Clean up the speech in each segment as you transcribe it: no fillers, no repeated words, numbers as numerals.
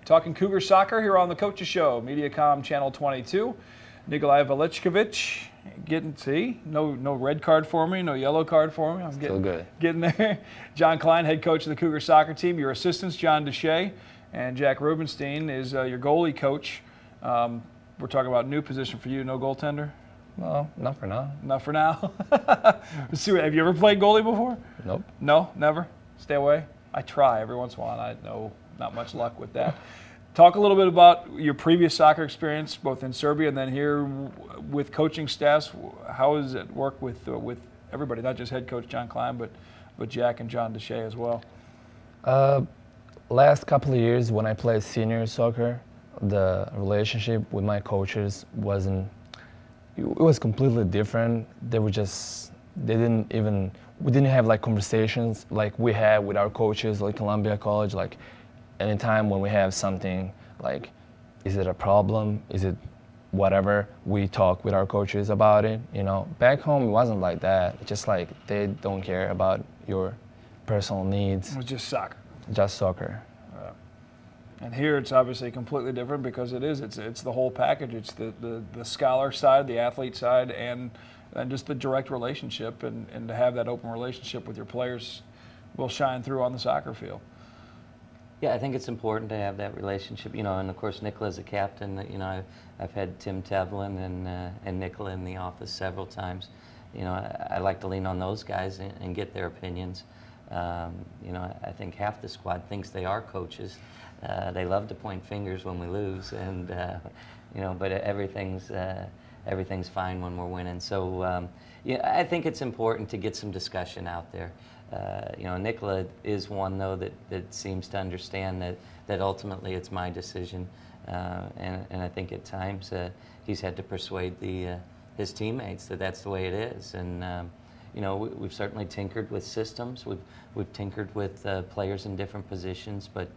Talking Cougar soccer here on the Coaches Show, Mediacom Channel 22. Nikolai Velichkovic no red card for me, no yellow card for me. I'm Still good. Getting there. John Klein, head coach of the Cougar soccer team. Your assistants, John Deshay and Jack Rubenstein, is your goalie coach. We're talking about a new position for you, no goaltender? No, not for now. Not for now? Let's see, have you ever played goalie before? Nope. No, never? Stay away? I try every once in a while. I know not much luck with that. Talk a little bit about your previous soccer experience, both in Serbia and then here with coaching staffs. How does it work with everybody, not just head coach John Klein, but Jack and John Deshay as well? Last couple of years when I played senior soccer, the relationship with my coaches it was completely different. We didn't have like conversations like we had with our coaches like Columbia College. Like anytime when we have something like, is it a problem? Is it whatever? We talk with our coaches about it. You know, back home it wasn't like that. It's just like they don't care about your personal needs. It was just soccer. Just soccer. And here it's obviously completely different because it's the whole package. It's the scholar side, the athlete side, and just the direct relationship, and to have that open relationship with your players will shine through on the soccer field. Yeah, I think it's important to have that relationship, you know, and of course Nikola's a captain. You know, I've had Tim Tevlin and Nikola in the office several times. You know, I like to lean on those guys and get their opinions. You know, I think half the squad thinks they are coaches. They love to point fingers when we lose, and you know, but everything's fine when we're winning. So yeah, I think it's important to get some discussion out there. You know, Nikola is one though that seems to understand that ultimately it's my decision, and I think at times he's had to persuade his teammates that that's the way it is. And you know, we've certainly tinkered with systems. We've tinkered with players in different positions, but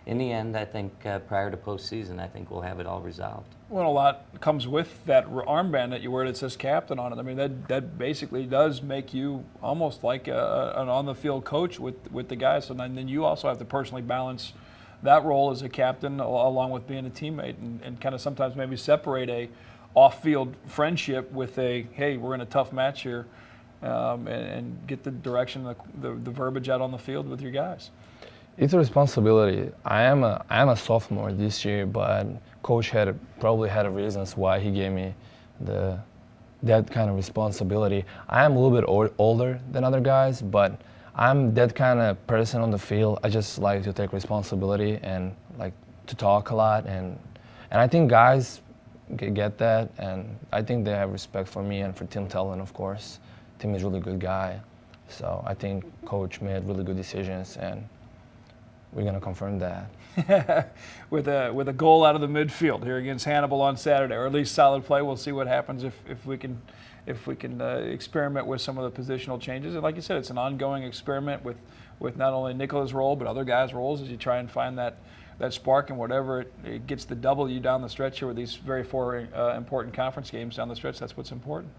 in the end, I think prior to postseason, I think we'll have it all resolved. Well, a lot comes with that armband that you wear that says captain on it. I mean, that basically does make you almost like an on-the-field coach with the guys. So then you also have to personally balance that role as a captain along with being a teammate, and kind of sometimes maybe separate a off-field friendship with a, hey, we're in a tough match here, and get the direction, the verbiage out on the field with your guys. It's a responsibility. I am a sophomore this year, but coach probably had reasons why he gave me that kind of responsibility. I am a little bit older than other guys, but I'm that kind of person on the field. I just like to take responsibility and like to talk a lot, and I think guys get that, and I think they have respect for me and for Tim Tellin, of course. Tim is a really good guy, so I think coach made really good decisions, and we're going to confirm that. with a goal out of the midfield here against Hannibal on Saturday, or at least solid play. We'll see what happens if we can experiment with some of the positional changes. And like you said, it's an ongoing experiment with not only Nikola's role but other guys' roles as you try and find that spark, and whatever it gets the W down the stretch here with these four important conference games down the stretch. That's what's important.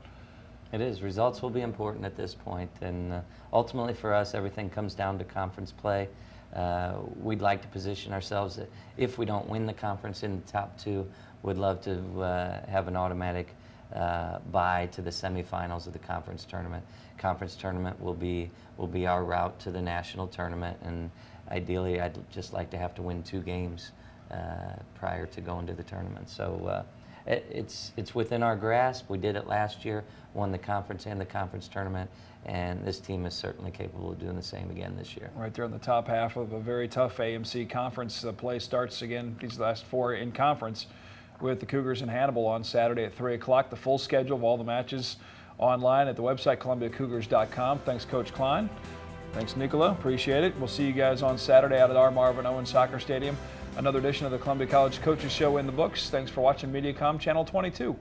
It is. Results will be important at this point, and ultimately for us, everything comes down to conference play. We'd like to position ourselves, if we don't win the conference in the top two, we'd love to have an automatic bye to the semifinals of the conference tournament. Conference tournament will be our route to the national tournament, and ideally I'd just like to have to win 2 games prior to going to the tournament. So it's within our grasp. We did it last year, won the conference and the conference tournament, and this team is certainly capable of doing the same again this year. Right there in the top half of a very tough AMC conference. The play starts again, these last 4 in conference, with the Cougars in Hannibal on Saturday at 3 o'clock. The full schedule of all the matches online at the website, ColumbiaCougars.com. Thanks, Coach Klein. Thanks, Nikola. Appreciate it. We'll see you guys on Saturday out at our Marvin Owens Soccer Stadium. Another edition of the Columbia College Coaches Show in the books. Thanks for watching Mediacom Channel 22.